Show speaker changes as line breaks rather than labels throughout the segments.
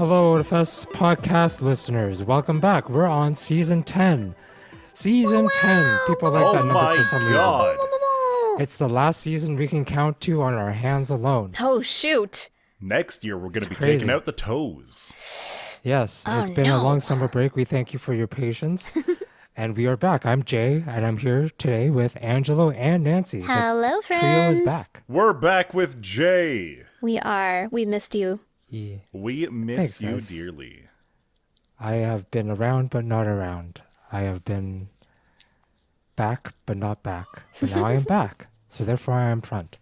Hello, Otafest podcast listeners. Welcome back. We're on season 10. Season 10. People like that number for some reason. It's the last season we can count to on our hands alone.
Oh, shoot.
Next year, we're going to be
crazy.
taking out the toes.
Yes,
Oh,
it's been a long summer break. We thank you for your patience. And we are back. I'm Jay, and I'm here today with Angelo and Nancy.
Hello,
The
friends.
trio is back.
We're back with Jay.
We are. We missed you.
Yeah.
We miss
Thanks,
you
guys.
dearly.
I have been around, but not around. I have been back, but not back. But now I am back. So therefore I am front.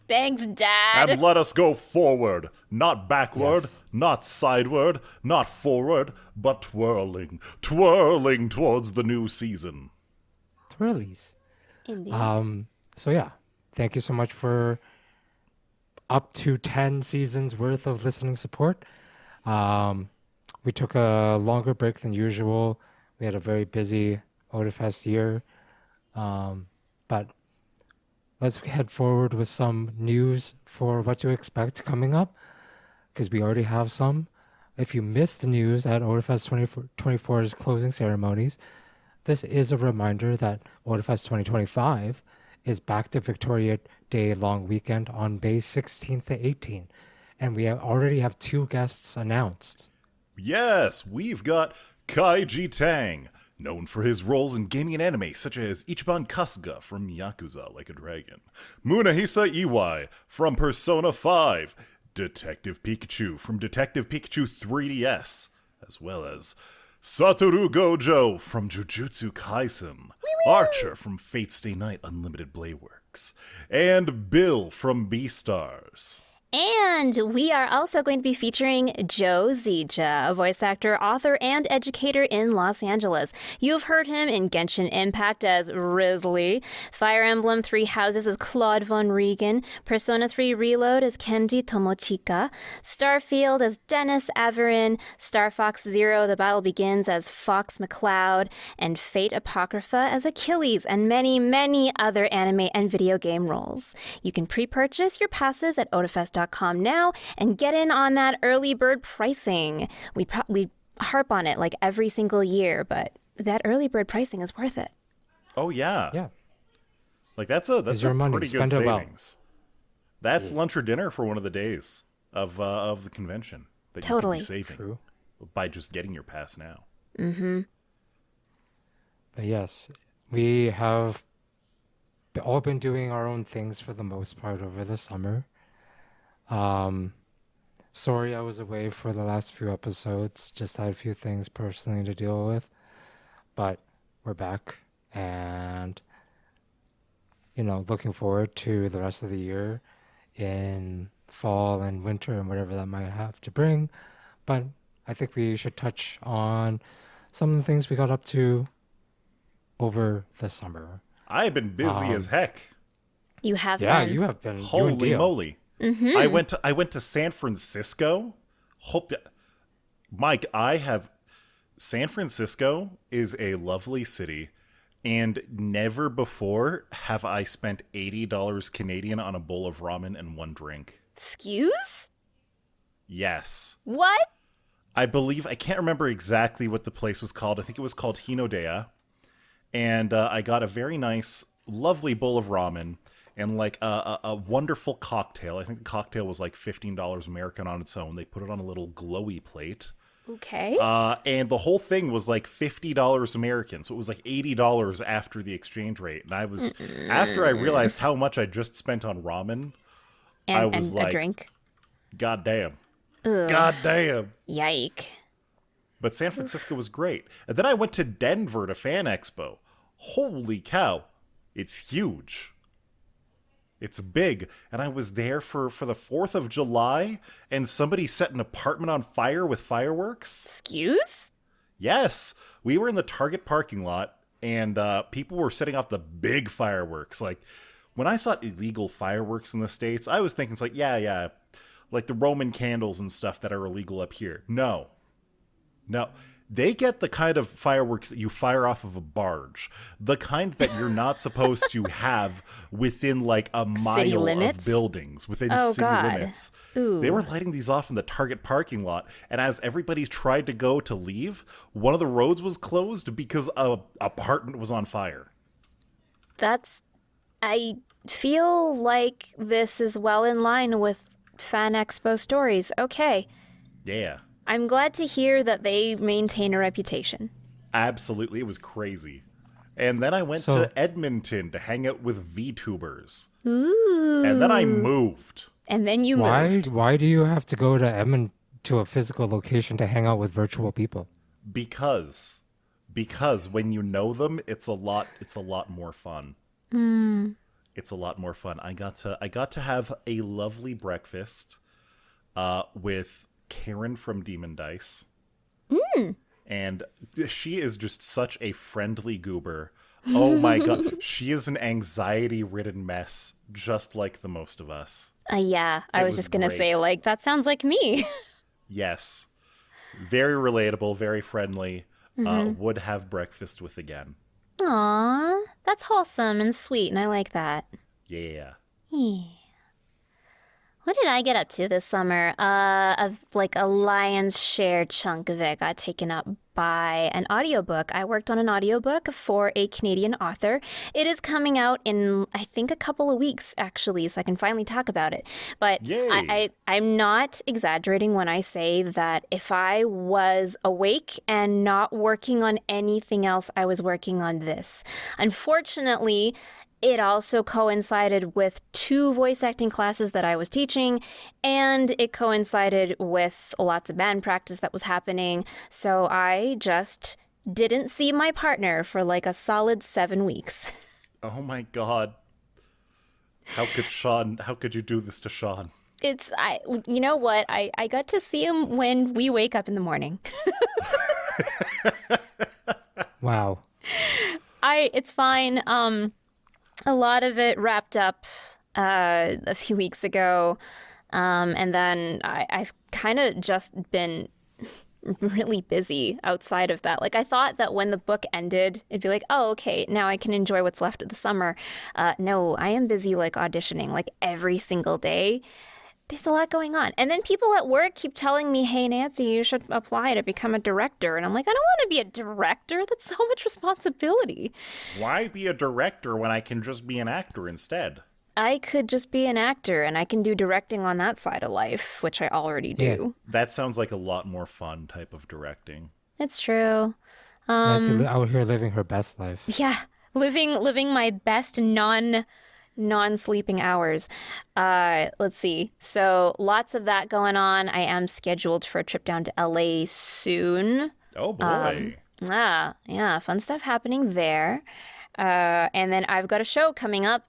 Thanks, Dad.
And let us go forward, not backward,
Yes.
not sideward, not forward, but twirling towards the new season.
Twirlies.
Indeed.
So yeah, thank you so much for up to 10 seasons worth of listening support. We took a longer break than usual. We had a very busy Otafest year. But let's head forward with some news for what to expect coming up, because we already have some. If you missed the news at Otafest 2024's closing ceremonies, this is a reminder that Otafest 2025 is back to Victoria Day long weekend on May 16th to 18th. And we already have 2 guests announced.
Yes, we've got Kaiji Tang, known for his roles in gaming and anime such as Ichiban Kasuga from Yakuza Like a Dragon, Munahisa Iwai from Persona 5, Detective Pikachu from Detective Pikachu 3DS, as well as Satoru Gojo from Jujutsu Kaisen, Archer from Fate Stay Night Unlimited Blade Works, and Bill from Beastars.
And we are also going to be featuring Joe Zija, a voice actor, author, and educator in Los Angeles. You've heard him in Genshin Impact as Risley, Fire Emblem 3 Houses as Claude Von Regan, Persona 3 Reload as Kenji Tomochika, Starfield as Dennis Averin, Star Fox Zero The Battle Begins as Fox McCloud, and Fate Apocrypha as Achilles, and many, many other anime and video game roles. You can pre-purchase your passes at Otafest.com now and get in on that early bird pricing. We harp on it like every single year, but that early bird pricing is worth it.
Oh yeah.
Yeah.
Like that's a
your money.
pretty good
Spend it well.
savings. That's lunch or dinner for one of the days of the convention that
Totally.
you could be saving
True.
by just getting your pass now.
But yes, we have all been doing our own things for the most part over the summer. Sorry I was away for the last few episodes. Just had a few things personally to deal with. But we're back and, looking forward to the rest of the year in fall and winter and whatever that might have to bring. But I think we should touch on some of the things we got up to over the summer.
I've been busy as heck.
You have
Yeah,
been.
you have been. you and
Holy
Dio.
moly. I went to San Francisco. Mike, San Francisco is a lovely city, and never before have I spent $80 Canadian on a bowl of ramen and one drink.
Excuse?
Yes.
What?
I can't remember exactly what the place was called. I think it was called Hinodea. And I got a very nice, lovely bowl of ramen and like a wonderful cocktail. I think the cocktail was like $15 American on its own. They put it on a little glowy plate.
Okay.
And the whole thing was like $50 American. So it was like $80 after the exchange rate. And after I realized how much I just spent on ramen, I was
and
like,
a drink.
God damn. God damn.
Yike.
But San Francisco was great. And then I went to Denver to Fan Expo. Holy cow. It's huge. It's big. And I was there for the 4th of July, and somebody set an apartment on fire with fireworks.
Excuse?
Yes. We were in the Target parking lot, and people were setting off the big fireworks. Like, when I thought illegal fireworks in the States, I was thinking, it's like, yeah, like the Roman candles and stuff that are illegal up here. No. They get the kind of fireworks that you fire off of a barge, the kind that you're not supposed to have within like a
City
mile of
limits?
buildings, within
Oh,
city
God.
limits.
Ooh.
They were lighting these off in the Target parking lot, and as everybody tried to go to leave, one of the roads was closed because a apartment was on fire.
I feel like this is well in line with Fan Expo stories. Okay.
Yeah.
I'm glad to hear that they maintain a reputation.
Absolutely, it was crazy. And then I went
So-
to Edmonton to hang out with VTubers.
Ooh.
And then I moved.
And then you
Why
moved.
why do you have to go to Edmond to a physical location to hang out with virtual people?
Because when you know them, it's a lot more fun. It's a lot more fun. I got to have a lovely breakfast with Karen from Demon Dice. And she is just such a friendly goober. Oh my god, she is an anxiety-ridden mess, just like the most of us.
Yeah, I
It
was
was
just going to say,
great.
like, that sounds like me.
Yes. Very relatable, very friendly. Would have breakfast with again.
Aw, that's wholesome and sweet, and I like that.
Yeah.
What did I get up to this summer? Like a lion's share chunk of it got taken up by an audiobook. I worked on an audiobook for a Canadian author. It is coming out in, I think, a couple of weeks, actually, so I can finally talk about it. But
Yay.
I'm not exaggerating when I say that if I was awake and not working on anything else, I was working on this. Unfortunately, it also coincided with 2 voice acting classes that I was teaching, and it coincided with lots of band practice that was happening. So I just didn't see my partner for like a solid 7 weeks.
Oh my god. How could you do this to Sean?
You know what? I got to see him when we wake up in the morning.
Wow.
It's fine. A lot of it wrapped up a few weeks ago, and then I've kind of just been really busy outside of that. Like, I thought that when the book ended, it'd be like, oh, okay, now I can enjoy what's left of the summer. No, I am busy, like, auditioning, like, every single day. There's a lot going on. And then people at work keep telling me, hey, Nancy, you should apply to become a director. And I'm like, I don't want to be a director. That's so much responsibility.
Why be a director when I can just be an actor instead?
I could just be an actor and I can do directing on that side of life, which I already do.
That sounds like a lot more fun type of directing.
It's true.
Nancy out here living her best life.
Yeah, living my best non-sleeping hours. Let's see. So lots of that going on. I am scheduled for a trip down to LA soon.
Oh boy.
Yeah, fun stuff happening there. And then I've got a show coming up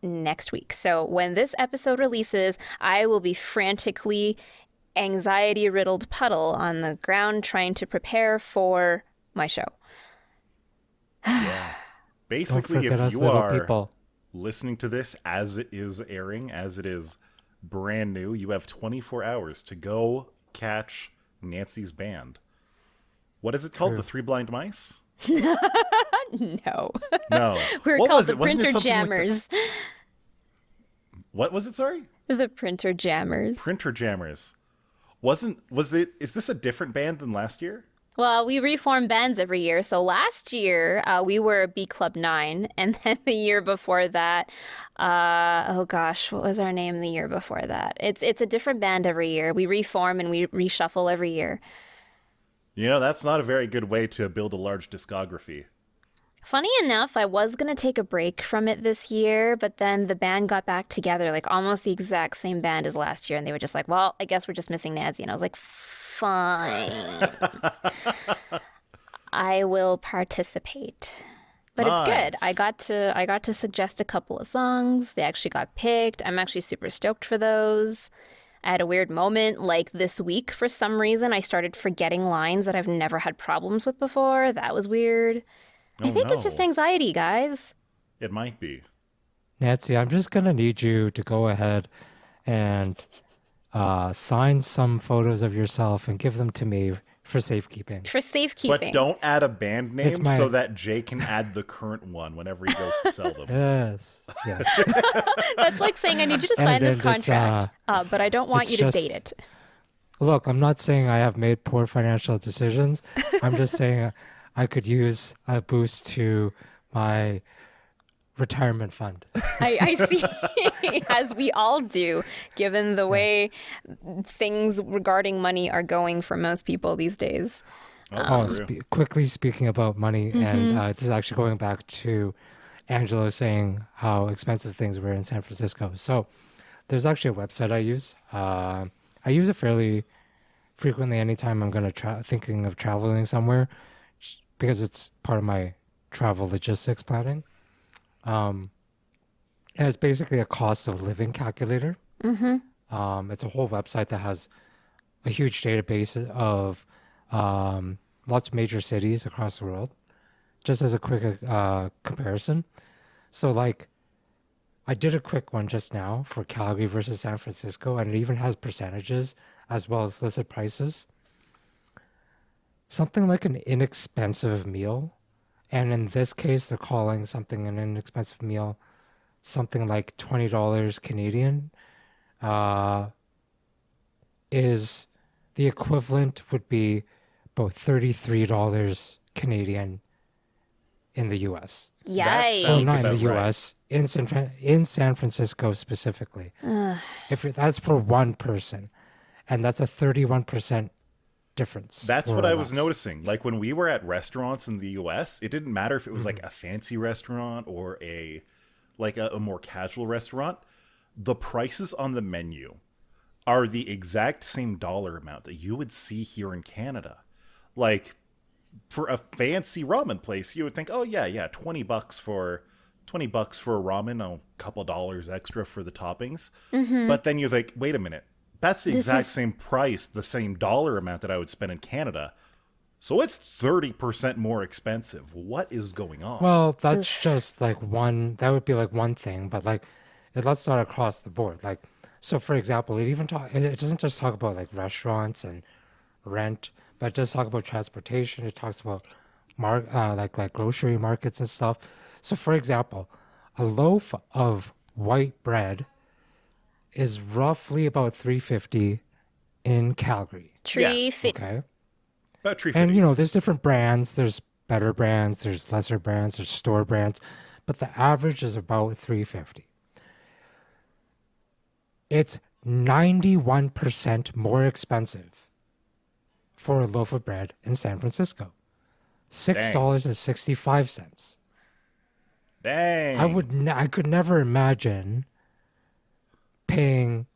next week. So when this episode releases, I will be frantically anxiety-riddled puddle on the ground trying to prepare for my show.
Don't
Basically,
forget
if
us
you
little
are
people.
listening to this as it is airing, as it is brand new, you have 24 hours to go catch Nancy's band. What is it called? The Three Blind Mice?
No.
No.
We're
What
called
was
the
it? Wasn't it
Printer
something like
Jammers.
What was it, sorry?
The Printer Jammers.
Printer Jammers. Is this a different band than last year?
Well, we reform bands every year. So last year, we were B Club 9. And then the year before that, oh gosh, what was our name the year before that? It's a different band every year. We reform and we reshuffle every year.
You know, that's not a very good way to build a large discography.
Funny enough, I was going to take a break from it this year, but then the band got back together, like almost the exact same band as last year. And they were just like, well, I guess we're just missing Nancy. And I was like, fine. I will participate. But it's good.
Nice.
I got to suggest a couple of songs. They actually got picked. I'm actually super stoked for those. I had a weird moment like this week for some reason. I started forgetting lines that I've never had problems with before. That was weird. I think it's just anxiety, guys.
It might be.
Nancy, I'm just gonna need you to go ahead and sign some photos of yourself and give them to me for safekeeping.
For safekeeping.
But don't add a band
It's
name
my-
so that Jay can add the current one whenever he goes to sell them.
Yes. Yes.
That's like saying, I need you to
And
sign this
it's,
contract, but I don't want
it's
you to
just-
date it.
Look, I'm not saying I have made poor financial decisions. I'm just saying I could use a boost to my retirement fund.
I see, as we all do, given the way things regarding money are going for most people these days.
Oh,
for real.
quickly speaking about money, and this is actually going back to Angelo saying how expensive things were in San Francisco. So there's actually a website I use. I use it fairly frequently anytime I'm going to thinking of traveling somewhere because it's part of my travel logistics planning. And it's basically a cost of living calculator. It's a whole website that has a huge database of lots of major cities across the world. Just as a quick comparison. So like, I did a quick one just now for Calgary versus San Francisco, and it even has percentages as well as listed prices. Something like an inexpensive meal, and in this case, they're calling something an inexpensive meal something like $20 Canadian, is the equivalent would be about $33 Canadian in the U.S.
That
Yikes.
Oh,
sounds
not in the
about right.
U.S. In San Francisco specifically. That's for one person, and that's a 31% difference.
That's
more
what
or
I was
less.
noticing. Like when we were at restaurants in the US, it didn't matter if it was like a fancy restaurant or a more casual restaurant. The prices on the menu are the exact same dollar amount that you would see here in Canada. Like for a fancy ramen place, you would think, "Oh yeah, $20 for a ramen, a couple dollars extra for the toppings." But then you think, "Wait a minute. That's the exact same price, the same dollar amount that I would spend in Canada. So it's 30% more expensive. What is going on?"
Well, that's just like one. That would be like one thing, but like, let's not across the board. Like, so for example, it doesn't just talk about like restaurants and rent, but it does talk about transportation. It talks about like grocery markets and stuff. So for example, a loaf of white bread is roughly about $3.50 in Calgary.
Tree fit.
Okay.
About tree
And,
fitting.
there's different brands. There's better brands. There's lesser brands. There's store brands. But the average is about $3.50. It's 91% more expensive for a loaf of bread in San Francisco. $6.65.
Dang.
I could never imagine paying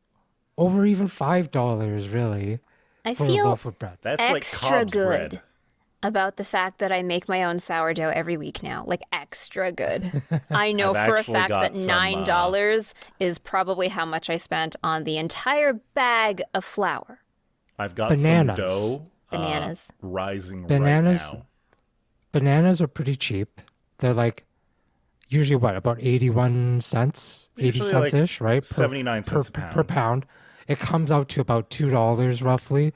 over even $5 really
I
for a
feel
loaf of bread.
That's like
extra
Cobb's
good
bread.
about the fact that I make my own sourdough every week now. Like extra good. I know
I've
for a
actually
fact
got
that
some,
$9 is probably how much I spent on the entire bag of flour.
I've got
Bananas.
some dough
Bananas.
rising
Bananas.
right now.
Bananas are pretty cheap. They're like usually about 81 cents, 80
Usually
cents
like
ish, right?
79 cents a pound.
Per pound. It comes out to about $2 roughly.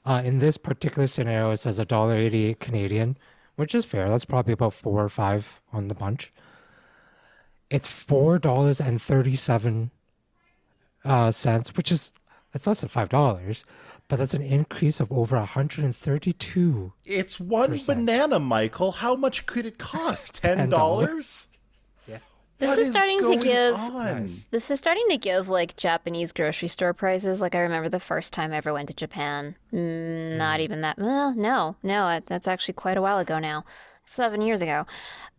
In this particular scenario, it says $1.88 Canadian, which is fair. That's probably about 4 or 5 on the bunch. It's $4.37 cents, which is it's less than $5, but that's an increase of over 132.
It's one banana, Michael. How much could it cost? $10?
This is starting to give
Nice.
this is starting to give like Japanese grocery store prices. Like I remember the first time I ever went to Japan. Not even that. Well, no, that's actually quite a while ago now. 7 years ago.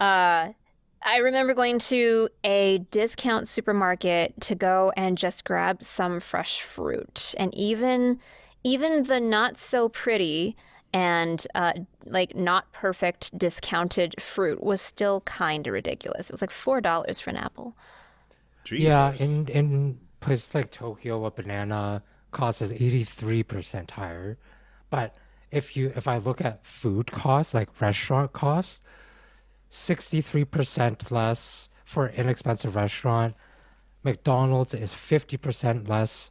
I remember going to a discount supermarket to go and just grab some fresh fruit, and even the not so pretty and like not perfect discounted fruit was still kind of ridiculous. It was like $4 for an apple.
Jesus.
Yeah, in places like Tokyo, a banana cost is 83% higher. But if I look at food costs, like restaurant costs, 63% less for an inexpensive restaurant. McDonald's is 50% less.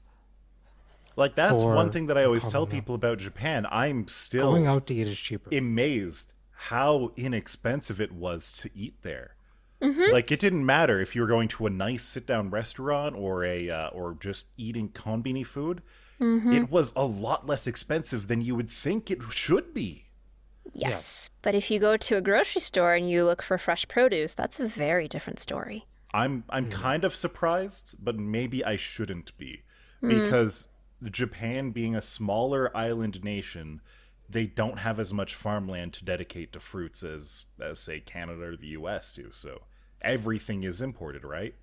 Like, that's one
for
thing that I always tell
common.
people about Japan. I'm
Going
still
out to eat is cheaper.
amazed how inexpensive it was to eat there. Like, it didn't matter if you were going to a nice sit-down restaurant or or just eating konbini food. It was a lot less expensive than you would think it should be.
Yes. But if you go to a grocery store and you look for fresh produce, that's a very different story.
I'm kind of surprised, but maybe I shouldn't be, because Japan being a smaller island nation, they don't have as much farmland to dedicate to fruits as say Canada or the US do. So everything is imported, right?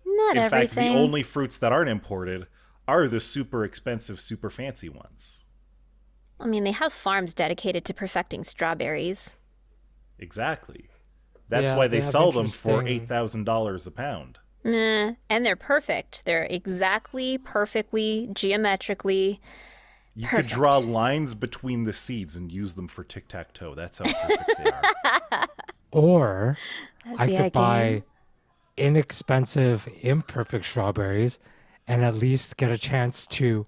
Not
In fact,
everything.
the only fruits that aren't imported are the super expensive, super fancy ones.
I mean, they have farms dedicated to perfecting strawberries.
Exactly. That's
Yeah,
why
they
they
have
sell them for
interesting-
$8,000 a pound.
Meh. And they're perfect. They're exactly, perfectly, geometrically.
You
Perfect.
could draw lines between the seeds and use them for tic-tac-toe. That's how perfect they are.
Or I
be a
could buy inexpensive, imperfect strawberries and at least get a chance to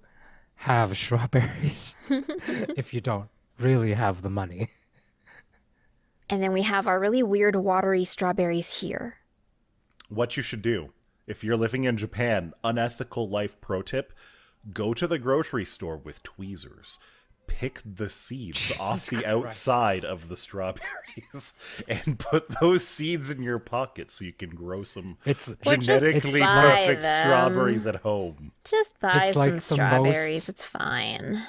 have strawberries if you don't really have the money.
And then we have our really weird watery strawberries here.
What you should do, if you're living in Japan, unethical life pro tip, go to the grocery store with tweezers. Pick the seeds off the outside of the strawberries and put those seeds in your pocket so you can grow some
It's
Or just
genetically
buy
perfect
them.
strawberries at home.
Just buy
It's
some
like the
strawberries.
most-
It's fine.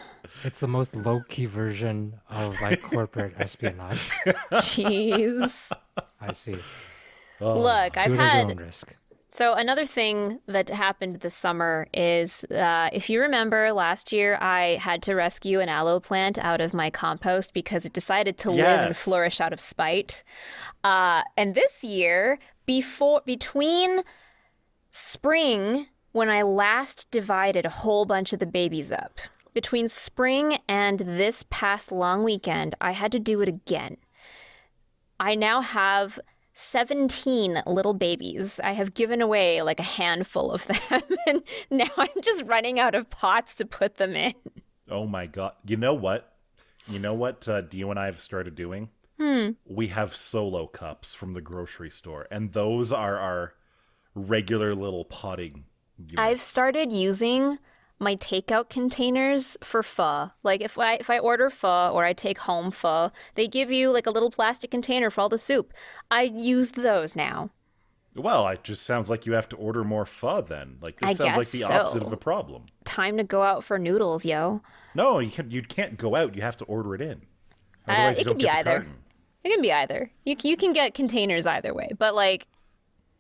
it's the most low-key version of like corporate espionage.
Jeez.
I see.
Look, I've
Do it at your own
had.
risk.
So another thing that happened this summer is, if you remember last year, I had to rescue an aloe plant out of my compost because it decided to live and
Yes.
flourish out of spite. And this year, between spring, when I last divided a whole bunch of the babies up, between spring and this past long weekend, I had to do it again. I now have 17 little babies. I have given away like a handful of them, and now I'm just running out of pots to put them in.
Oh my god. You know what? Dio and I have started doing? We have solo cups from the grocery store, and those are our regular little potting units.
I've started using my takeout containers for pho. Like if I order pho or I take home pho, they give you like a little plastic container for all the soup. I use those now.
Well, it just sounds like you have to order more pho then. Like, this
I
sounds like
guess
the opposite
so.
of a problem.
Time to go out for noodles, yo.
No, you can't go out. You have to order it in. Otherwise, you
It
don't
could be
get the
either.
carton.
It can be either. You can get containers either way, but like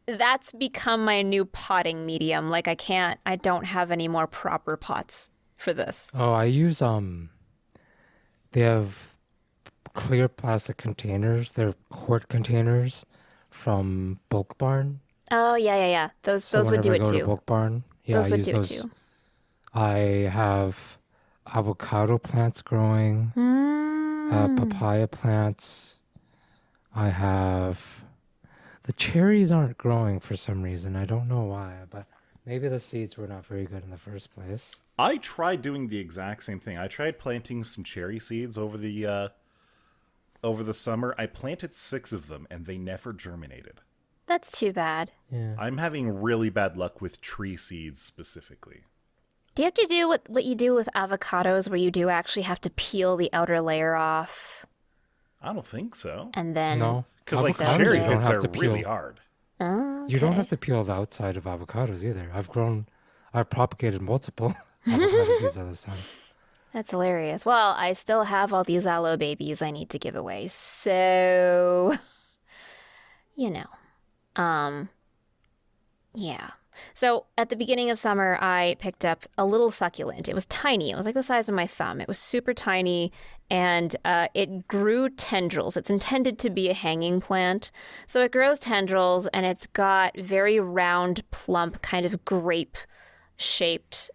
that's become my new potting medium. Like I don't have any more proper pots for this.
Oh, I use they have clear plastic containers. They're quart containers from Bulk Barn.
Oh yeah. Those
So
would do
whenever
it
I go to
too.
Bulk Barn, yeah,
Those
I
would
use
do it
those.
too.
I have avocado plants growing, papaya plants. I have the cherries aren't growing for some reason. I don't know why, but maybe the seeds were not very good in the first place.
I tried doing the exact same thing. I tried planting some cherry seeds over the summer. I planted 6 of them, and they never germinated.
That's too bad.
Yeah.
I'm having really bad luck with tree seeds specifically.
Do you have to do what you do with avocados, where you do actually have to peel the outer layer off
I don't think so.
and then
No,
Because, like,
Avocados
cherry
you don't
pits
have
are
to peel.
really hard.
Oh,
You don't
okay.
have to peel the outside of avocados either. I've propagated multiple avocado seeds at this time.
That's hilarious. Well, I still have all these aloe babies I need to give away. So, you know, yeah. So at the beginning of summer, I picked up a little succulent. It was tiny. It was like the size of my thumb. It was super tiny, and it grew tendrils. It's intended to be a hanging plant. So it grows tendrils, and it's got very round, plump, kind of grape-shaped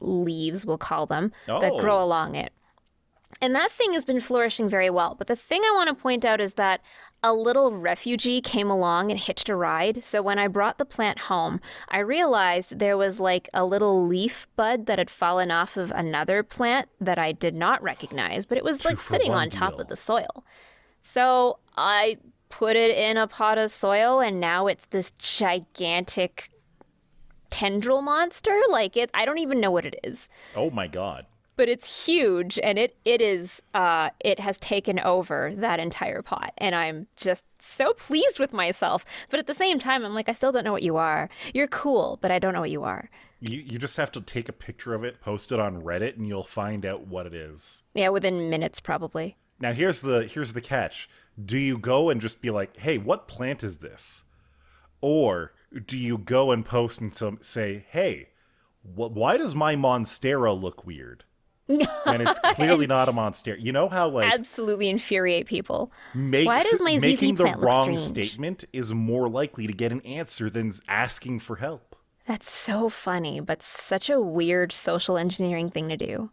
leaves, we'll call them, that grow
Oh.
along it. And that thing has been flourishing very well. But the thing I want to point out is that a little refugee came along and hitched a ride. So when I brought the plant home, I realized there was like a little leaf bud that had fallen off of another plant that I did not recognize, but it was like sitting on top of the soil. So I put it in a pot of soil, and now it's this gigantic tendril monster. Like I don't even know what it is.
Oh my god.
But it's huge, and it has taken over that entire pot, and I'm just so pleased with myself. But at the same time, I'm like, I still don't know what you are. You're cool, but I don't know what you are.
You just have to take a picture of it, post it on Reddit, and you'll find out what it is.
Yeah, within minutes, probably.
Now here's the catch. Do you go and just be like, hey, what plant is this? Or do you go and post and say, hey, why does my Monstera look weird? And it's clearly not a Monstera. You know how like
absolutely infuriate people. Why does my ZZ
making the
plant look
wrong
strange?
statement is more likely to get an answer than asking for help.
That's so funny, but such a weird social engineering thing to do.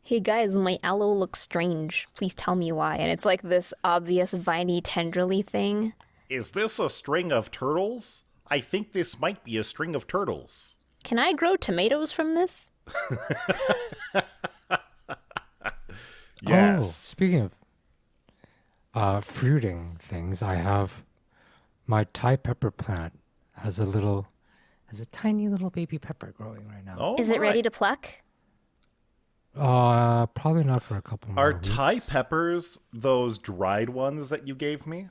Hey guys, my aloe looks strange. Please tell me why. And it's like this obvious viney tendrily thing.
Is this a string of turtles? I think this might be a string of turtles.
Can I grow tomatoes from this?
Yes.
Oh, speaking of fruiting things, I have my Thai pepper plant has a tiny little baby pepper growing right now.
Oh,
Is it
my.
ready to pluck?
Probably not for a couple more
Are
weeks.
Thai peppers those dried ones that you gave me?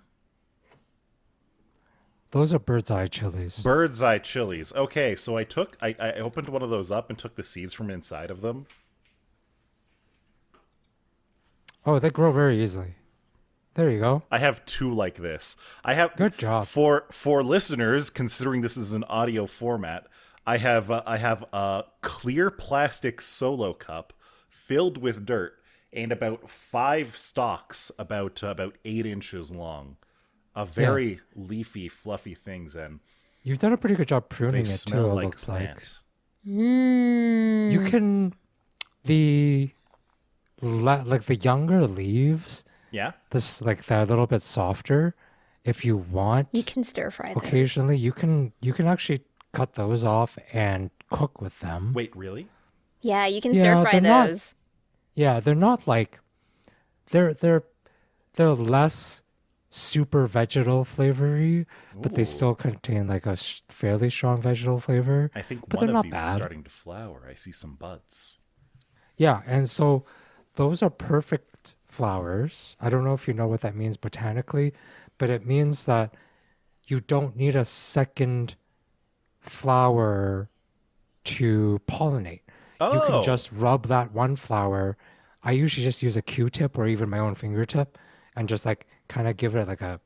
Those are bird's eye chilies.
Bird's eye chilies. Okay, so I opened one of those up and took the seeds from inside of them.
Oh, they grow very easily. There you go.
I have two like this. I have
Good job.
for listeners. Considering this is an audio format, I have a clear plastic solo cup filled with dirt and about 5 stalks about 8 inches long. A very leafy, fluffy things, and
You've done a pretty good job
they
pruning it too.
smell
It
like
looks like
plant.
you can like the younger leaves.
Yeah.
This like they're a little bit softer. If you want,
You can stir fry those.
occasionally you can actually cut those off and cook with them.
Wait, really?
Yeah, you can
Yeah,
stir fry
they're not-
those.
Yeah, they're not like they're less super vegetal flavory, but they
Ooh.
still contain like a fairly strong vegetal flavor.
I think
But
one
they're
of
not
these
bad.
is starting to flower. I see some buds.
Yeah, and so those are perfect flowers. I don't know if you know what that means botanically, but it means that you don't need a second flower to pollinate. You
Oh.
can just rub that one flower. I usually just use a Q-tip or even my own fingertip and just like kind of give it like a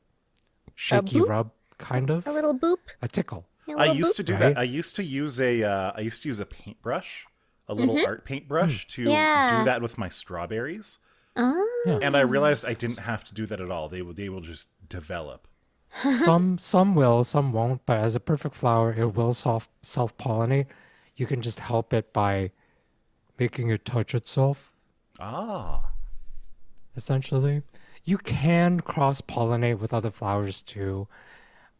shaky
boop?
rub, kind of
A little boop.
a tickle.
A
I
little
used
boop.
to do
right?
that. I used to use a paintbrush, a little art paintbrush to
Yeah.
do that with my strawberries.
Ah.
Yeah.
And I realized I didn't have to do that at all. They will just develop.
Some will, some won't, but as a perfect flower, it will self-pollinate. You can just help it by making it touch itself,
Ah.
essentially. You can cross-pollinate with other flowers too,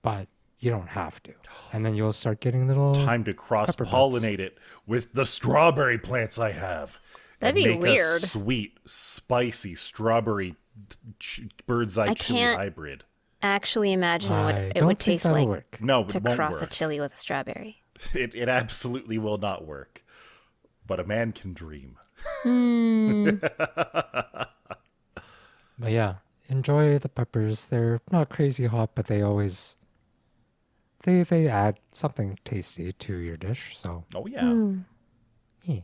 but you don't have to. And then you'll start getting little
Time to cross-pollinate it with the strawberry plants I have.
That'd
and
be
make
weird.
a sweet, spicy strawberry bird's eye
I
chili
can't-
hybrid.
Actually imagine what
I
it
don't
would
think
taste
that'll
like
work.
No,
to
it won't
cross a
work.
chili with a strawberry.
It absolutely will not work. But a man can dream.
But yeah, enjoy the peppers. They're not crazy hot, but they always they add something tasty to your dish. So
Oh yeah.
yeah.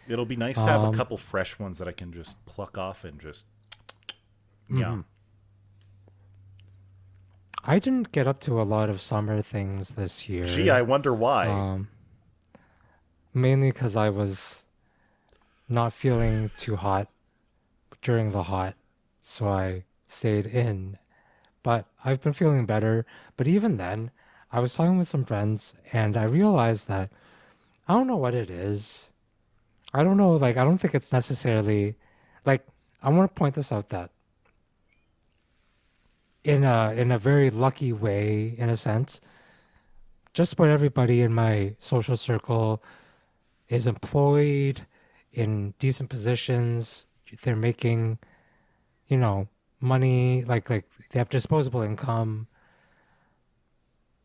It'll be nice to have a couple fresh ones that I can just pluck off and just yeah.
I didn't get up to a lot of summer things this year.
Gee, I wonder why.
Mainly because I was not feeling too hot during the hot, so I stayed in. But I've been feeling better. But even then, I was talking with some friends, and I realized that I don't know what it is. I don't know. Like, I don't think it's necessarily like I want to point this out that in a very lucky way, in a sense, just about everybody in my social circle is employed in decent positions. They're making, money, like they have disposable income.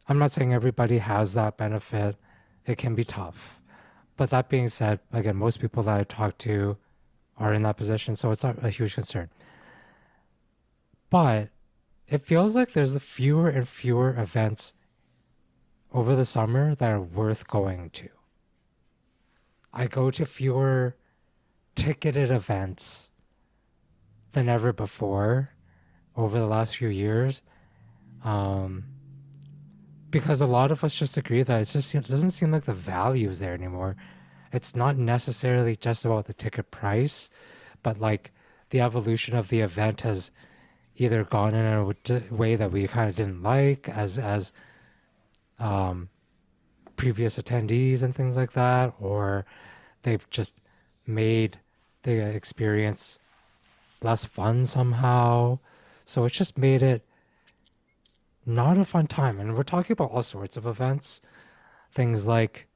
I'm not saying everybody has that benefit. It can be tough. But that being said, again, most people that I talk to are in that position, so it's not a huge concern. But it feels like there's fewer and fewer events over the summer that are worth going to. I go to fewer ticketed events than ever before over the last few years. Because a lot of us just agree that it doesn't seem like the value is there anymore. It's not necessarily just about the ticket price, but like the evolution of the event has either gone in a way that we kind of didn't like as previous attendees and things like that, or they've just made the experience less fun somehow. So it's just made it not a fun time. And we're talking about all sorts of events, things like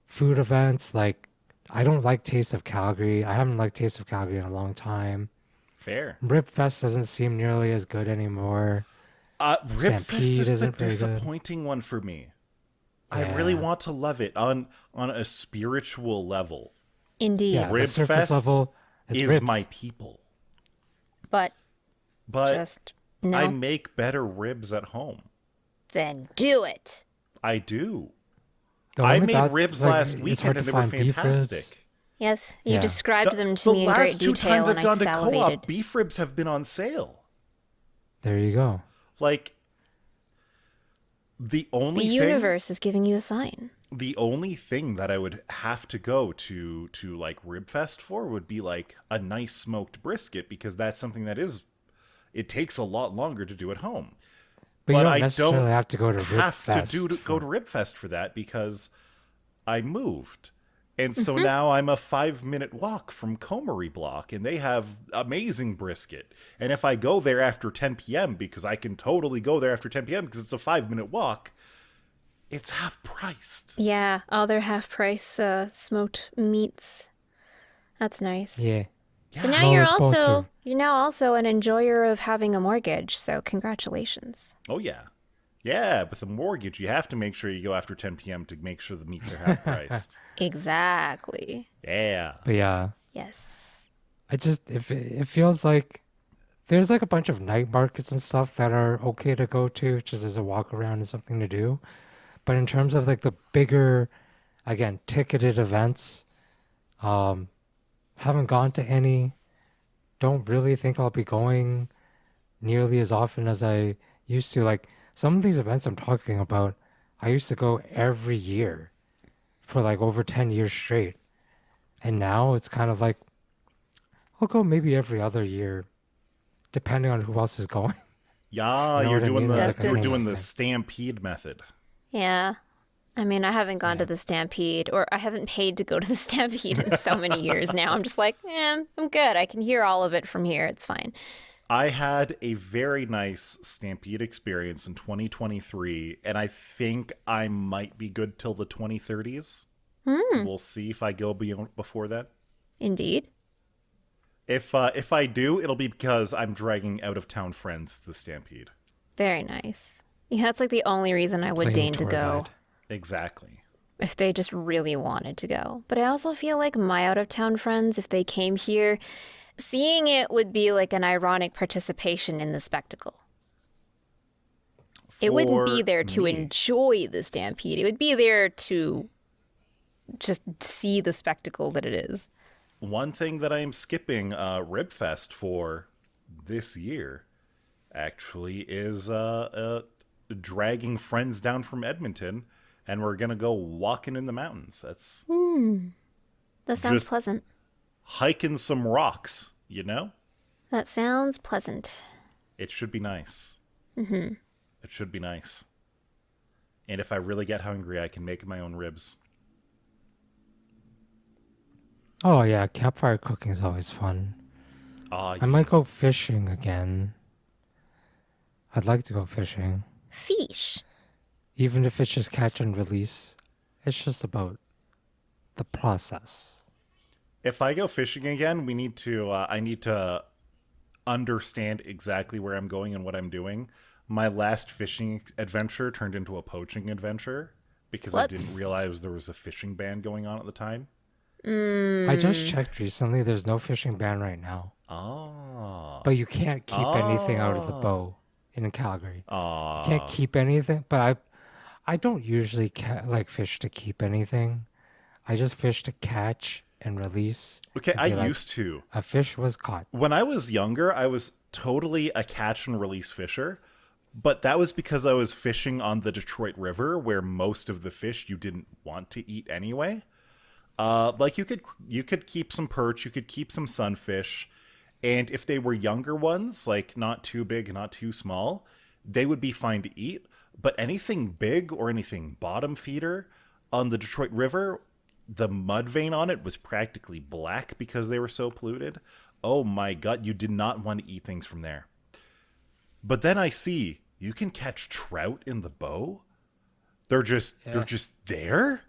food events. Like, I don't like Taste of Calgary. I haven't liked Taste of Calgary in a long time.
Fair.
Rib Fest doesn't seem nearly as good anymore.
Ribfest
Stampede
is the
isn't very good.
disappointing one for me. I
Yeah.
really want to love it on a spiritual level.
Indeed.
Yeah, the surface
Ribfest
level
is
ribs.
my people.
But
But
just no.
I make better ribs at home.
Then do it.
I do.
The
I
only
made
bad-
ribs
like,
last
it's
weekend
hard
and
to
they were
find beef ribs.
fantastic.
Yes, you
Yeah.
described them to
The
me in great
last two
detail,
times
and
I've
I
gone to
salivated.
co-op, beef ribs have been on sale.
There you go.
Like, the
The
only thing,
universe is giving you a sign.
the only thing that I would have to go to like Ribfest for would be like a nice smoked brisket, because that's something that it takes a lot longer to do at home.
But you don't
I
necessarily
don't
have to go to Rib
have
Fest
to
for-
go to Ribfest for that, because I moved. And so
Mm-hmm.
now I'm a 5-minute walk from Comery Block, and they have amazing brisket. And if I go there after 10 p.m., because I can totally go there after 10 p.m. because it's a 5-minute walk, it's half priced.
Yeah, all their half price smoked meats. That's nice.
Yeah.
But now
No
you're
sponsor.
also an enjoyer of having a mortgage, so congratulations.
Oh, yeah. Yeah, with a mortgage, you have to make sure you go after 10 p.m. to make sure the meats are half priced.
Exactly.
Yeah.
But yeah,
Yes.
it feels like there's like a bunch of night markets and stuff that are okay to go to just as a walk around and something to do. But in terms of like the bigger, again, ticketed events, haven't gone to any. Don't really think I'll be going nearly as often as I used to. Like, some of these events I'm talking about, I used to go every year for like over 10 years straight. And now it's kind of like, I'll go maybe every other year, depending on who else is going.
Yeah,
You know
you're
what I
doing
mean?
It's like a
you're
hangout
doing the
thing.
stampede method.
Yeah. I mean, I haven't gone to the Stampede, or I haven't paid to go to the Stampede in so many years now. I'm just like, I'm good. I can hear all of it from here. It's fine.
I had a very nice Stampede experience in 2023, and I think I might be good till the 2030s. We'll see if I go before that.
Indeed.
If I do, it'll be because I'm dragging out of town friends to the Stampede.
Very nice. Yeah, that's like the only reason I would
Playing
deign to
tour
go.
guide.
Exactly.
If they just really wanted to go. But I also feel like my out of town friends, if they came here, seeing it would be like an ironic participation in the spectacle. It wouldn't be
For
there to
me,
enjoy the Stampede. It would be there to just see the spectacle that it is.
one thing that I am skipping Ribfest for this year actually is dragging friends down from Edmonton, and we're gonna go walking in the mountains. That's
That sounds
Just-
pleasant.
hiking some rocks, you know?
That sounds pleasant.
It should be nice. Mm-hmm. It should be nice. And if I really get hungry, I can make my own ribs.
Oh yeah, campfire cooking is always fun.
Ah,
I might go fishing again. I'd like to go fishing.
Fish.
Even if it's just catch and release, it's just about the process.
if I go fishing again, we need to. I need to understand exactly where I'm going and what I'm doing. My last fishing adventure turned into a poaching adventure because I didn't
Whoops.
realize there was a fishing ban going on at the time.
I just checked recently, there's no fishing ban right now.
Oh.
But you can't keep anything out of the
Oh.
bow in Calgary. You can't
Oh.
keep anything, but I don't usually like fish to keep anything. I just fish to catch and release.
Okay,
And
I
be like,
used to.
a fish was caught.
When I was younger, I was totally a catch and release fisher, but that was because I was fishing on the Detroit River where most of the fish you didn't want to eat anyway. Like you could keep some perch, you could keep some sunfish, and if they were younger ones, like not too big, not too small, they would be fine to eat. But anything big or anything bottom feeder on the Detroit River, the mud vein on it was practically black because they were so polluted. Oh my god, you did not want to eat things from there. But then I see you can catch trout in the Bow. They're just there.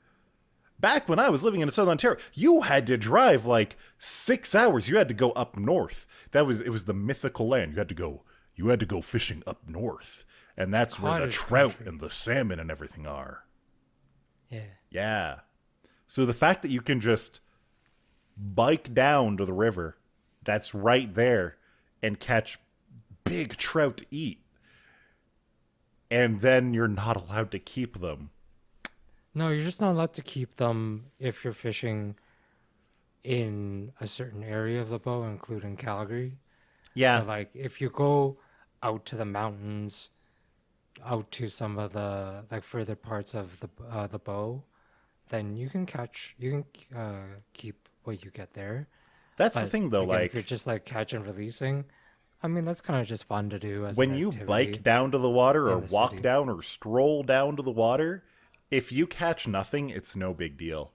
Back when I was living in Southern Ontario, you had to drive like 6 hours. You had to go up north. It was the mythical land. You had to go fishing up north. And that's where the
Cottage
trout
country.
and the salmon and everything are.
Yeah.
Yeah. So the fact that you can just bike down to the river that's right there and catch big trout to eat, and then you're not allowed to keep them.
No, you're just not allowed to keep them if you're fishing in a certain area of the bow, including Calgary.
Yeah.
But like if you go out to the mountains, out to some of the like further parts of the bow, then you can keep what you get there.
That's the
But
thing though,
again, if you're
like
just like catch and releasing, I mean that's kind of just fun to do as
when
an
you
activity.
bike down to the water or
in the
walk
city.
down or stroll down to the water, if you catch nothing, it's no big deal.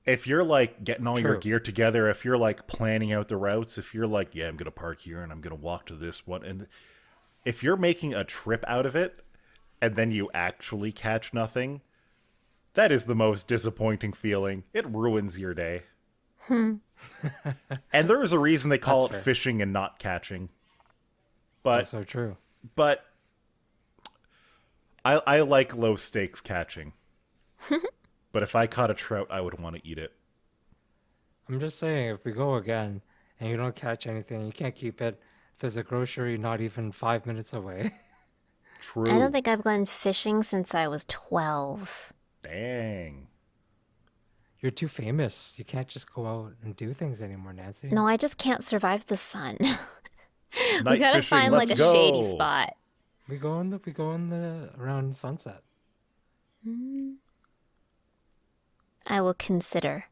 If you're like getting all your
True.
gear together, if you're like planning out the routes, if you're like, yeah, I'm going to park here and I'm going to walk to this one, and if you're making a trip out of it and then you actually catch nothing, that is the most disappointing feeling. It ruins your day. And there is a reason they call
That's
it
fair.
fishing and not catching.
That's
But
so true.
but I like low stakes catching. But if I caught a trout, I would want to eat it.
I'm just saying, if we go again and you don't catch anything, you can't keep it. There's a grocery not even 5 minutes away.
True.
I don't think I've gone fishing since I was 12.
Dang.
You're too famous. You can't just go out and do things anymore, Nancy.
No, I just can't survive the sun. We
Night
gotta
fishing,
find like
let's
a shady
go.
spot.
We go in the around sunset.
I will consider.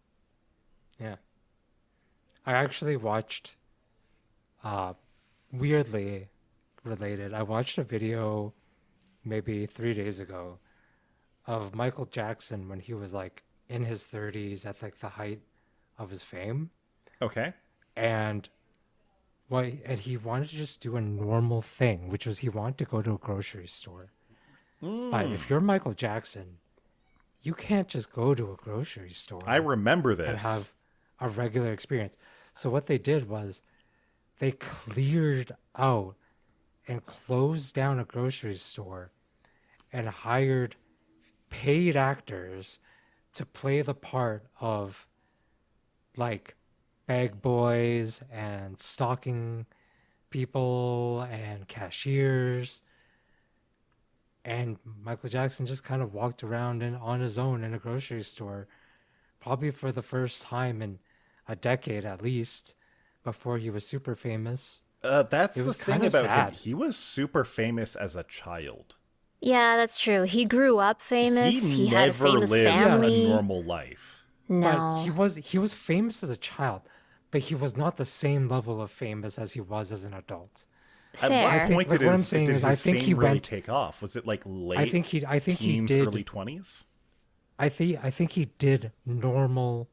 Yeah. I actually watched weirdly related. I watched a video maybe 3 days ago of Michael Jackson when he was like in his 30s at like the height of his fame.
Okay.
And he wanted to just do a normal thing, which was he wanted to go to a grocery store. But if you're Michael Jackson, you can't just go to a grocery store
I remember
and
this.
have a regular experience. So what they did was they cleared out and closed down a grocery store and hired paid actors to play the part of like bag boys and stocking people and cashiers. And Michael Jackson just kind of walked around on his own in a grocery store, probably for the first time in a decade at least, before he was super famous.
That's
It
the
was
thing
kinda
about
sad.
him. He was super famous as a child.
Yeah, that's true. He grew up famous. He had a
never
famous
lived
family.
a normal life.
No.
But he was famous as a child, but he was not the same level of famous as he was as an adult.
At
Fair.
what
I think-
point
like,
did
what I'm
his,
saying
did
is I
his
think
fame
he
really
went-
take off? Was it like late
I think he
teens,
did
early 20s?
I think he did normal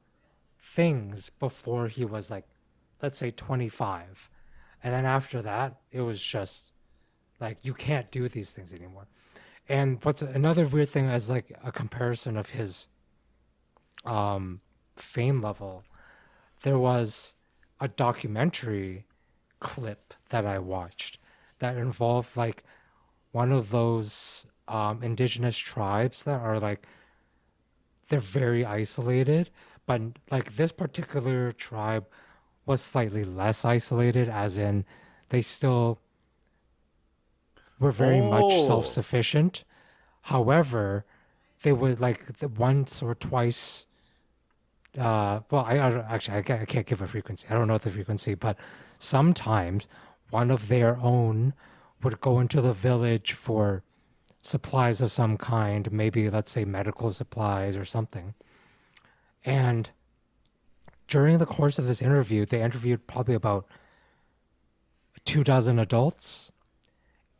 things before he was like, let's say 25. And then after that, it was just like, you can't do these things anymore. And what's another weird thing as like a comparison of his fame level, there was a documentary clip that I watched that involved like one of those indigenous tribes that are like, they're very isolated, but like this particular tribe was slightly less isolated, as in they still were very much
Oh.
self-sufficient. However, they would like once or twice. Well, I don't, actually I can't give a frequency. I don't know the frequency, but sometimes one of their own would go into the village for supplies of some kind, maybe let's say medical supplies or something. And during the course of this interview, they interviewed probably about 24 adults.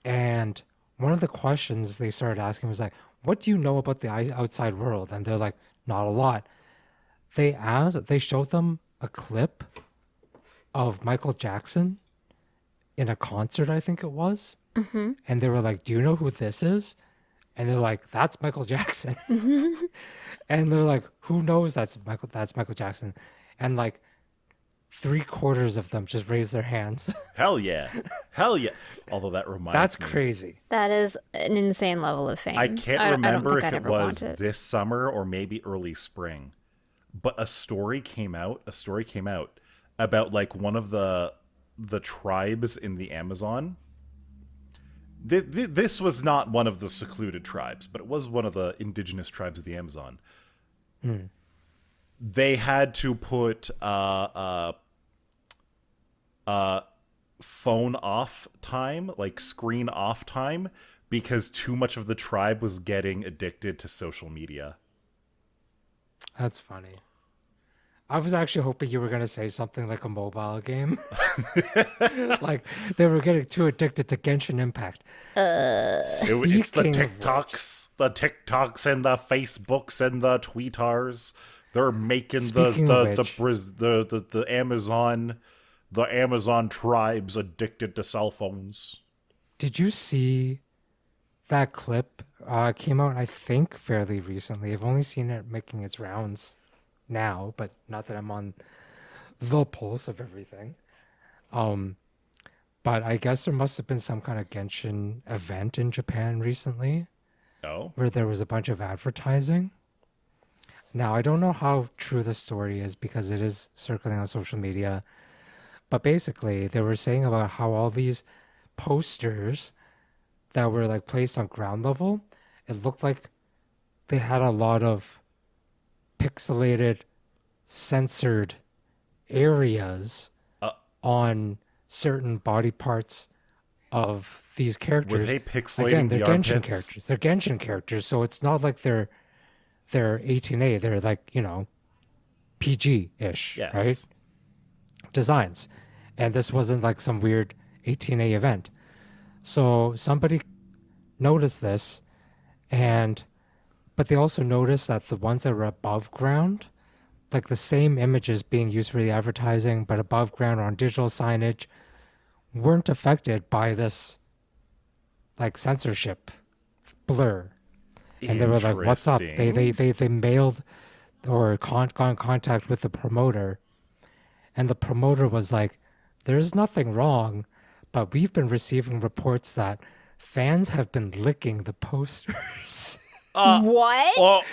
And one of the questions they started asking was like, what do you know about the outside world? And they're like, not a lot. They showed them a clip of Michael Jackson in a concert, I think it was. And they were like, do you know who this is? And they're like, that's Michael Jackson. And they're like, who knows that's Michael Jackson? And like 3/4 of them just raised their hands.
Hell yeah. Hell yeah. Although that reminds
That's
me.
crazy.
That is an insane level of fame.
I can't
I don't
remember
think
if
I'd
it
ever
was
want it.
this summer or maybe early spring, but a story came out about like one of the tribes in the Amazon. This was not one of the secluded tribes, but it was one of the indigenous tribes of the Amazon. They had to put phone off time, like screen off time, because too much of the tribe was getting addicted to social media.
That's funny. I was actually hoping you were going to say something like a mobile game. Like they were getting too addicted to Genshin Impact.
It's the
Speaking of
TikToks and the Facebooks and the Tweetars. They're making
Speaking of which-
the Amazon tribes addicted to cell phones.
Did you see that clip? Came out, I think, fairly recently. I've only seen it making its rounds now, but not that I'm on the pulse of everything. But I guess there must have been some kind of Genshin event in Japan recently
Oh,
where there was a bunch of advertising. Now, I don't know how true the story is because it is circling on social media. But basically, they were saying about how all these posters that were like placed on ground level, it looked like they had a lot of pixelated, censored areas on certain body parts of these characters.
were they pixelating
Again, they're
the
Genshin
armpits?
characters. They're Genshin characters, so it's not like they're 18A. They're like, PG-ish,
Yes.
right? Designs. And this wasn't like some weird 18A event. So somebody noticed this, but they also noticed that the ones that were above ground, like the same images being used for the advertising, but above ground on digital signage, weren't affected by this like censorship blur. And they were like, what's up? They mailed or got in contact with the promoter. And the promoter was like, there's nothing wrong, but we've been receiving reports that fans have been licking the posters.
What?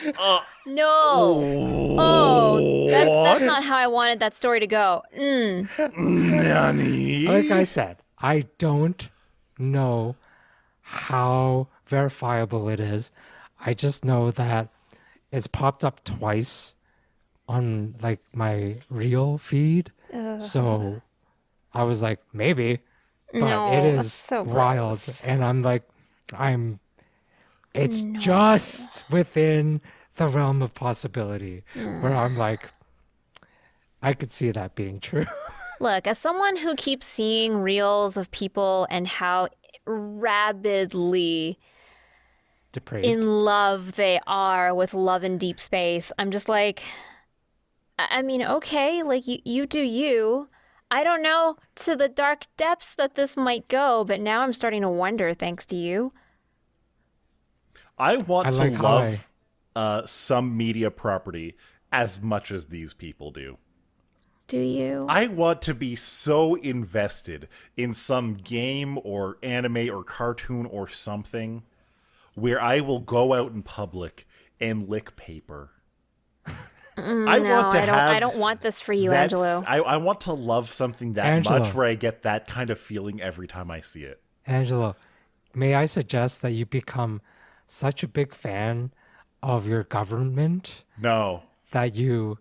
No. Oh, that's not how I wanted that story to go.
Nani?
Like I said, I don't know how verifiable it is. I just know that it's popped up twice on like my real feed. So I was like, maybe, but
No,
it
that's
is
so
wild.
gross.
And I'm like, it's just within the realm of possibility where I'm like, I could see that being true.
Look, as someone who keeps seeing reels of people and how rabidly
Depraved.
in love they are with love in deep space, I'm just like, I mean, okay, like you do you. I don't know to the dark depths that this might go, but now I'm starting to wonder thanks to you.
I
I
want to
like how I
love some media property as much as these people do.
Do you?
I want to be so invested in some game or anime or cartoon or something where I will go out in public and lick paper. I
No,
want to
I
have
don't want this for you,
that's
Angelo.
I want to love something that much
Angelo,
where I get that kind of feeling every time I see it.
Angelo, may I suggest that you become such a big fan of your government
No.
that you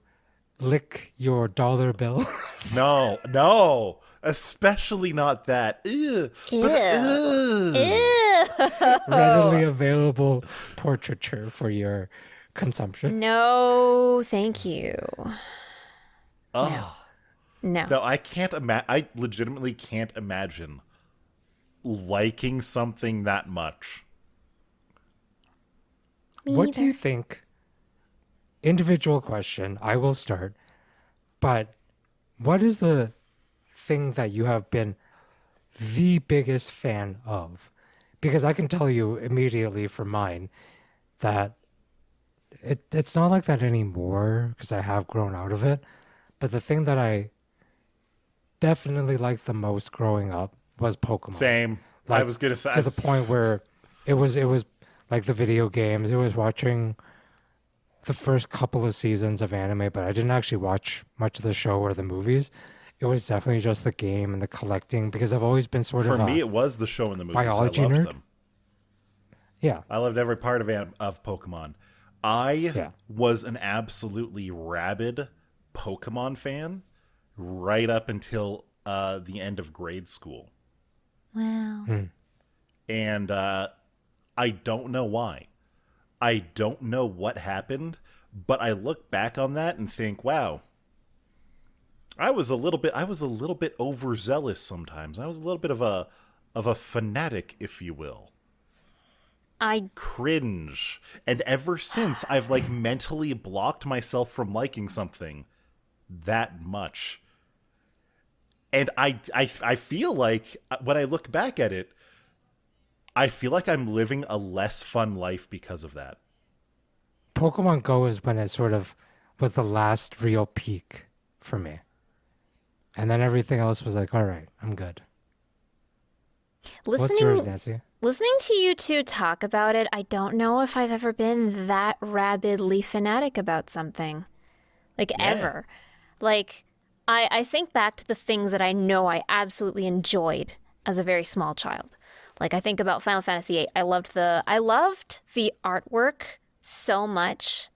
lick your dollar bills
No. Especially not that. Ew. But
Ew.
ew.
Ew.
readily available portraiture for your consumption.
No, thank you.
Oh.
No.
No, I can't imagine. I legitimately can't imagine liking something that much.
Me
What do
neither.
you think? Individual question. I will start. But what is the thing that you have been the biggest fan of? Because I can tell you immediately from mine that it's not like that anymore because I have grown out of it. But the thing that I definitely liked the most growing up was Pokemon.
Same. I
Like
was gonna say.
to the point where it was like the video games. It was watching the first couple of seasons of anime, but I didn't actually watch much of the show or the movies. It was definitely just the game and the collecting because I've always been sort
For
of
me,
a
it was the show and the movies.
biology
I loved
nerd.
them.
Yeah.
I loved every part of Pokemon. I
Yeah.
was an absolutely rabid Pokemon fan right up until the end of grade school.
Wow.
And I don't know why. I don't know what happened, but I look back on that and think, wow, I was a little bit overzealous sometimes. I was a little bit of a fanatic, if you will.
I
Cringe. And ever since, I've like mentally blocked myself from liking something that much. And I feel like when I look back at it, I feel like I'm living a less fun life because of that.
Pokemon Go is when it sort of was the last real peak for me. And then everything else was like, all right, I'm good. What's yours,
listening
Nancy?
listening to you two talk about it, I don't know if I've ever been that rabidly fanatic about something. Like
Yeah.
ever. Like I think back to the things that I know I absolutely enjoyed as a very small child. Like I think about Final Fantasy VIII. I loved the artwork so much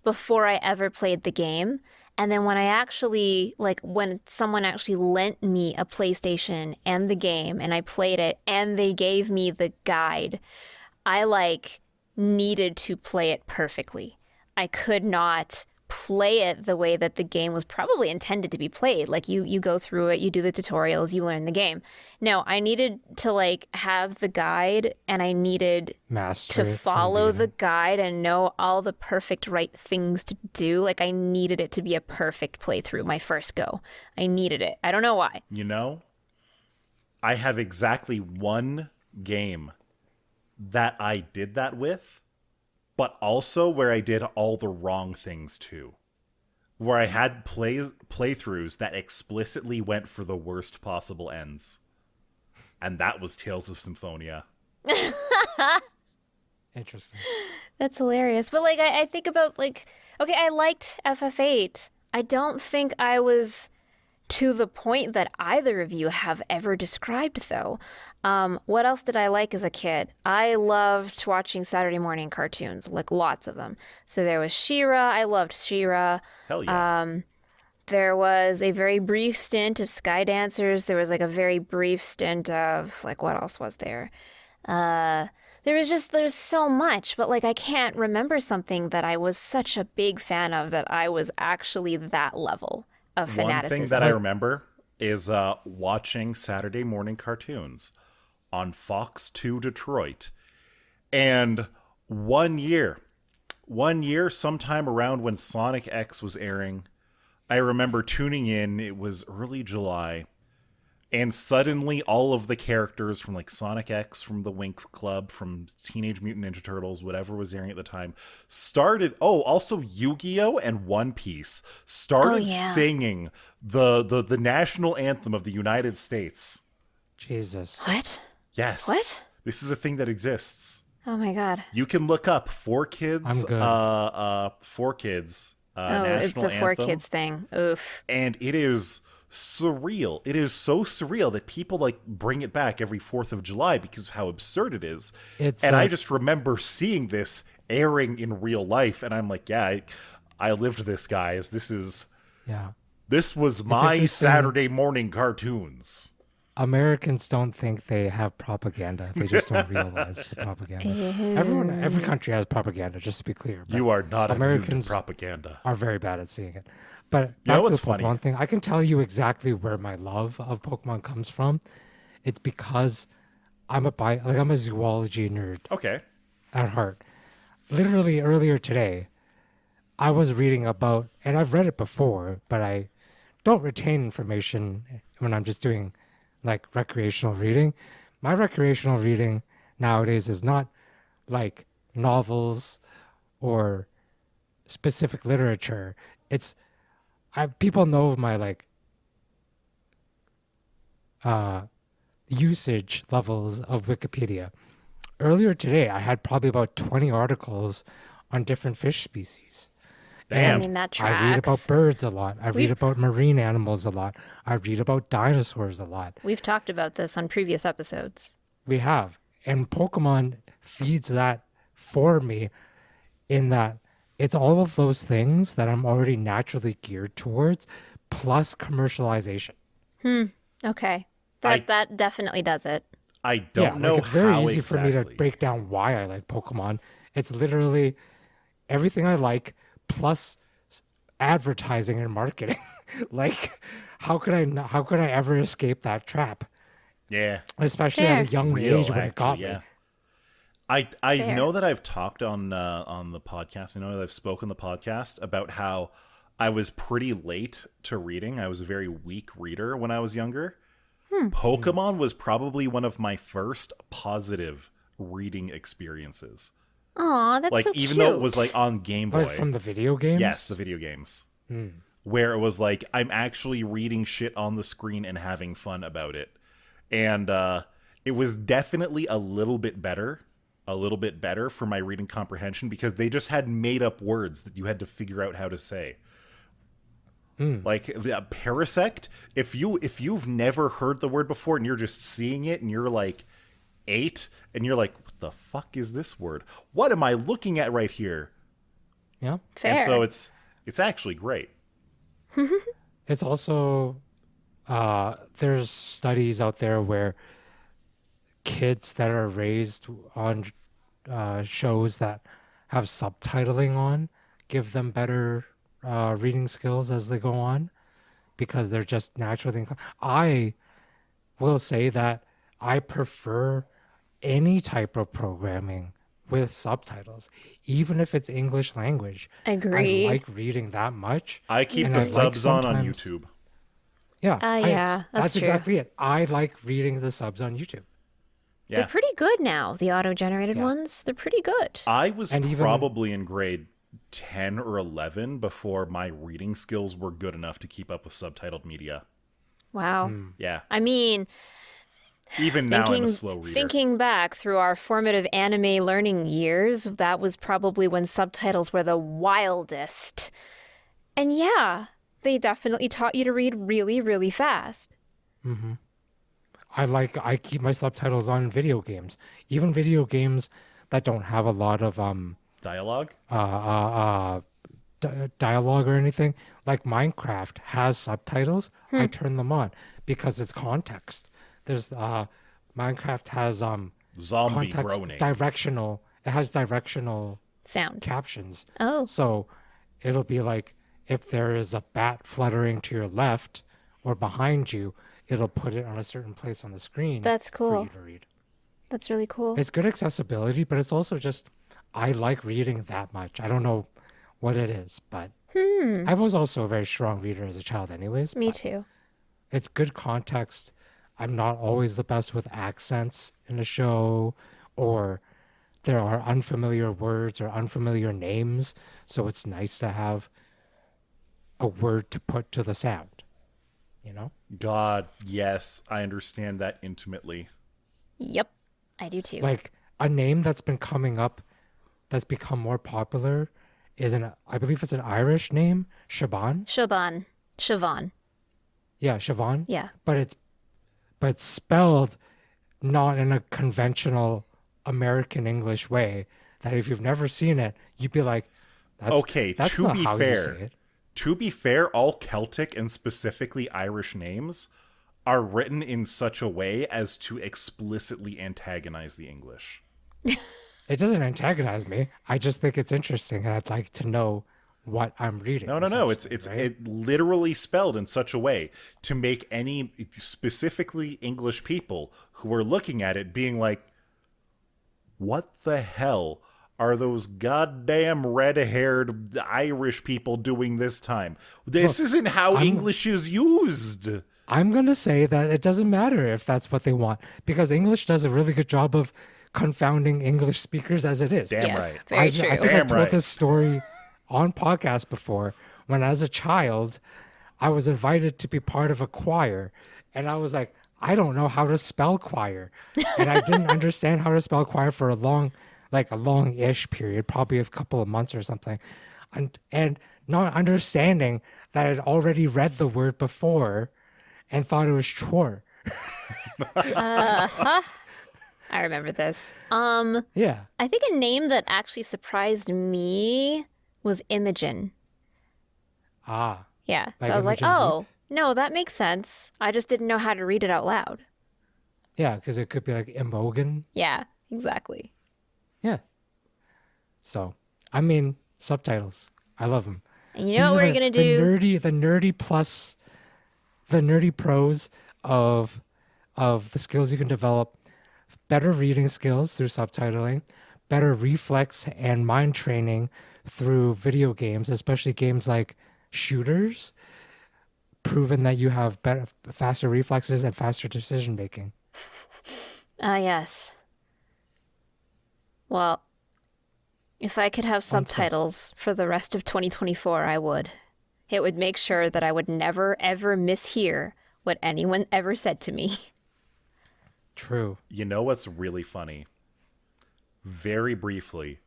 before I ever played the game. And then when I actually, like, when someone actually lent me a PlayStation and the game and I played it and they gave me the guide, I, like, needed to play it perfectly. I could not play it the way that the game was probably intended to be played. Like you go through it, you do the tutorials, you learn the game. No, I needed to like have the guide and I needed
Master
to
it from
follow the
beginning.
guide and know all the perfect right things to do. Like I needed it to be a perfect playthrough my first go. I needed it. I don't know why.
You know, I have exactly one game that I did that with, but also where I did all the wrong things too. Where I had playthroughs that explicitly went for the worst possible ends. And that was Tales of Symphonia.
Interesting.
That's hilarious. But like I think about like okay, I liked FF8. I don't think I was to the point that either of you have ever described, though. What else did I like as a kid? I loved watching Saturday morning cartoons, like lots of them. So there was She-Ra. I loved She-Ra.
Hell yeah.
There was a very brief stint of Sky Dancers. There was like a very brief stint of like what else was there? There's so much, but like I can't remember something that I was such a big fan of that I was actually that level of
One
fanaticism.
thing that I remember is watching Saturday morning cartoons on Fox 2 Detroit. And one year, sometime around when Sonic X was airing, I remember tuning in. It was early July, and suddenly all of the characters from like Sonic X, from the Winx Club, from Teenage Mutant Ninja Turtles, whatever was airing at the time, started. Oh, also Yu-Gi-Oh and One Piece started singing the national anthem of the United States.
Jesus.
What?
Yes.
What?
This is a thing that exists.
Oh my god.
You can look up 4Kids.
I'm good.
4Kids. National
It's a
anthem,
4Kids thing. Oof.
and it is surreal. It is so surreal that people like bring it back every 4th of July because of how absurd it is. I just remember seeing this airing in real life, and I'm like, yeah, I lived this, guys. This was my Saturday morning cartoons.
Americans don't think they have propaganda. They just don't realize the propaganda. Every country has propaganda, just to be clear. But
You are not
Americans
immune to propaganda.
are very bad at seeing it. But
You know
back to
what's
the Pokemon
funny?
thing, I can tell you exactly where my love of Pokemon comes from. It's because I'm a zoology nerd
Okay.
at heart. Literally earlier today, I was reading about, and I've read it before, but I don't retain information when I'm just doing like recreational reading. My recreational reading nowadays is not like novels or specific literature. It's people know my like usage levels of Wikipedia. Earlier today, I had probably about 20 articles on different fish species.
Damn.
I mean, that
I read about
tracks.
birds a lot. I read about marine animals a lot. I read about dinosaurs a lot.
We've talked about this on previous episodes.
We have. And Pokemon feeds that for me in that it's all of those things that I'm already naturally geared towards, plus commercialization.
Okay. That definitely does it.
I don't know
it's very
how
easy for me to
exactly.
break down why I like Pokemon. It's literally everything I like plus advertising and marketing. Like, how could I ever escape that trap?
Yeah.
Especially
Fair.
at a young
Real,
age when it got
actually,
me.
yeah. I
Fair.
know that I've talked on the podcast. I know that I've spoken the podcast about how I was pretty late to reading. I was a very weak reader when I was younger. Pokemon was probably one of my first positive reading experiences.
Aw, that's
Like
so
even
cute.
though it was like on Game Boy.
Like from the video games?
Yes, the video games. Where it was like I'm actually reading shit on the screen and having fun about it. And it was definitely a little bit better for my reading comprehension because they just had made up words that you had to figure out how to say. Like the Parasect, if you've never heard the word before and you're just seeing it and you're like 8 and you're like, what the fuck is this word? What am I looking at right here?
Yeah.
Fair.
And so it's actually great.
It's also there's studies out there where kids that are raised on shows that have subtitling on give them better reading skills as they go on because they're just naturally inclined. I will say that I prefer any type of programming with subtitles, even if it's English language.
Agreed.
I like reading that much.
I keep
and
the
I like
subs on
sometimes-
YouTube.
Yeah,
yeah, that's true.
exactly it. I like reading the subs on YouTube.
Yeah.
They're pretty good now, the auto-generated ones. They're pretty good.
I was
And even-
probably in grade 10 or 11 before my reading skills were good enough to keep up with subtitled media.
Wow.
Yeah.
I mean,
Even now I'm a slow reader.
thinking back through our formative anime learning years, that was probably when subtitles were the wildest. And yeah, they definitely taught you to read really, really fast.
I keep my subtitles on in video games, even video games that don't have a lot of
Dialogue?
dialogue or anything. Like Minecraft has subtitles. I turn them on because it's context. There's Minecraft has
Zombie
context
groaning.
directional. It has directional
Sound.
captions.
Oh.
So it'll be like if there is a bat fluttering to your left or behind you, it'll put it on a certain place on the screen.
That's
For
cool.
you to read.
That's really cool.
It's good accessibility, but it's also just I like reading that much. I don't know what it is, but I was also a very strong reader as a child anyways.
Me
but
too.
It's good context. I'm not always the best with accents in a show, or there are unfamiliar words or unfamiliar names, so it's nice to have a word to put to the sound, you know?
God, yes, I understand that intimately.
Yep, I do too.
Like a name that's been coming up that's become more popular is I believe it's an Irish name, Siobhan.
Siobhan.
Yeah, Siobhan.
Yeah.
But it's spelled not in a conventional American English way, that if you've never seen it, you'd be like, that's
to
not
be
how you say
fair,
it.
all Celtic and specifically Irish names are written in such a way as to explicitly antagonize the English.
It doesn't antagonize me. I just think it's interesting, and I'd like to know what I'm reading.
No. It's
right?
it literally spelled in such a way to make any specifically English people who are looking at it being like, what the hell are those goddamn red-haired Irish people doing this time? This isn't how English is used.
I'm going to say that it doesn't matter if that's what they want, because English does a really good job of confounding English speakers as it is.
Damn
Yes,
right.
very true.
I think
Damn
I've told
right.
this story on podcast before. When as a child, I was invited to be part of a choir, and I was like, I don't know how to spell choir. And I didn't understand how to spell choir for a long-ish period, probably a couple of months or something. And not understanding that I'd already read the word before and thought it was chore.
I remember this.
Yeah.
I think a name that actually surprised me was Imogen.
Ah.
Yeah.
Like
So I was like,
Imogen
oh, no, that makes sense. I just didn't know how to read it out loud.
Yeah, because it could be like Imogen.
Yeah, exactly.
Yeah. So, I mean, subtitles. I love them.
And you know what we're going to do?
The nerdy pros of the skills you can develop: better reading skills through subtitling, better reflex and mind training through video games, especially games like shooters, proven that you have faster reflexes and faster decision making.
Yes. Well, if I could have subtitles for the rest of 2024, I would. It would make sure that I would never, ever mishear what anyone ever said to me.
True.
You know what's really funny? Very briefly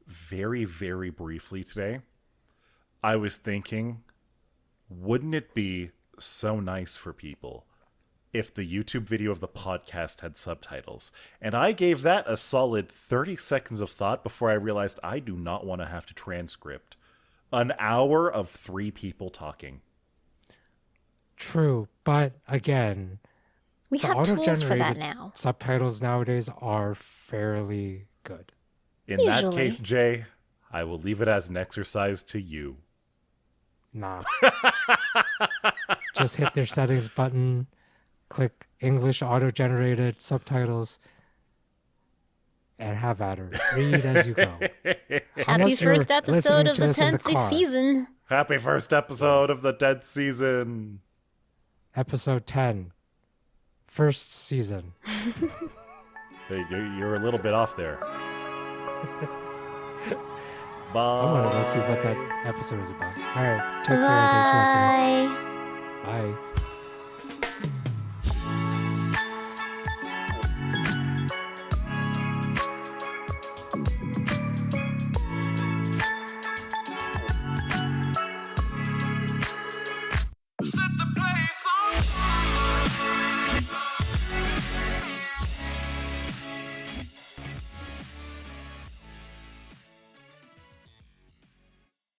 today, I was thinking, wouldn't it be so nice for people if the YouTube video of the podcast had subtitles? And I gave that a solid 30 seconds of thought before I realized I do not want to have to transcript an hour of 3 people talking.
True. But again,
We
the
have tools for that
auto-generated
now.
subtitles nowadays are fairly good.
In that
Usually.
case, Jay, I will leave it as an exercise to you.
Nah. Just hit their settings button, click English auto-generated subtitles, and have at her. Read as you go.
Happy
Unless you're
first episode
listening
of
to
the
this in
10th
car.
season.
Happy first episode of the 10th season.
Episode 10. First season.
Hey, you're a little bit off there.
I want to go see what that episode is about. All right. Take care. Thanks for listening.
Bye.
Bye.